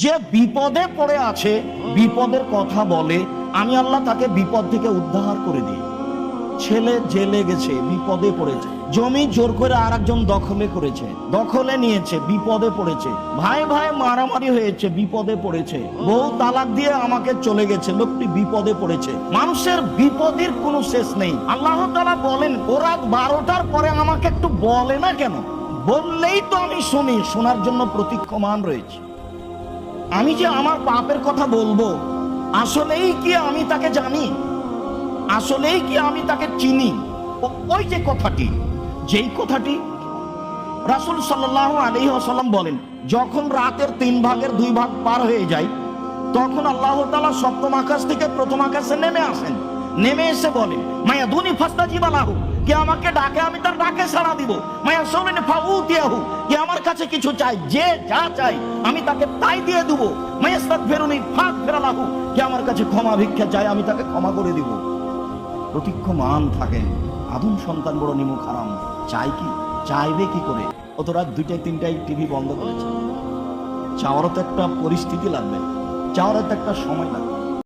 যে বিপদে পড়ে আছে, বিপদের কথা বলে, আমি আল্লাহ তাকে বিপদ থেকে উদ্ধার করে দিই। ছেলে জেলে গেছে, বিপদে পড়েছে, জমি জোর করে আর একজন দখলে করেছে, দখলে নিয়েছে, বিপদে পড়েছে, ভাই ভাই মারামারি হয়েছে, বিপদে পড়েছে, বউ তালাক দিয়ে আমাকে চলে গেছে, লোকটি বিপদে পড়েছে। মানুষের বিপদের কোনো শেষ নেই। আল্লাহ তাআলা বলেন, ওরা 12টার পরে আমাকে একটু বলে না কেন? বললেই তো আমি শুনি, শোনার জন্য প্রতীক্ষমান রয়েছে। আমি যে আমার পাপের কথা বলবো, আসলেই কি আমি তাকে জানি? আসলেই কি আমি তাকে চিনি? ওই যে কথাটি, যেই কথাটি রাসূল সাল্লাল্লাহু আলাইহি ওয়াসাল্লাম বলেন, যখন রাতের 3 ভাগের 2 ভাগ পার হয়ে যায়, তখন আল্লাহ তাআলা সপ্তম আকাশ থেকে প্রথম আকাশে নেমে আসেন। নেমে এসে বলেন, মায়া দুনি ফাস্তাজিবা লাহু, কে আমাকে ডাকে আমি তার ডাকে সাড়া দিব। মায়া সাউলিনি ফাউতিয়াহু, কে আমার কাছে কিছু চায়, যে যা চাই আমি তাকে তাই দিয়ে দেব। মায়াস্তাগফিরুনি ফাগফির লাহু, কে আমার কাছে ক্ষমা ভিক্ষা চায় আমি তাকে ক্ষমা করে দিব। প্রতীক্ষমান থাকেন। আদম সন্তান বড় নিমুখ হারাম, চাই কি? চাইবে কি করে? ও তো রাত 2টা 3টায় টিভি বন্ধ করেছে। চাওয়ারও তো একটা পরিস্থিতি লাগবে, চাওয়ারও তো একটা সময় লাগবে।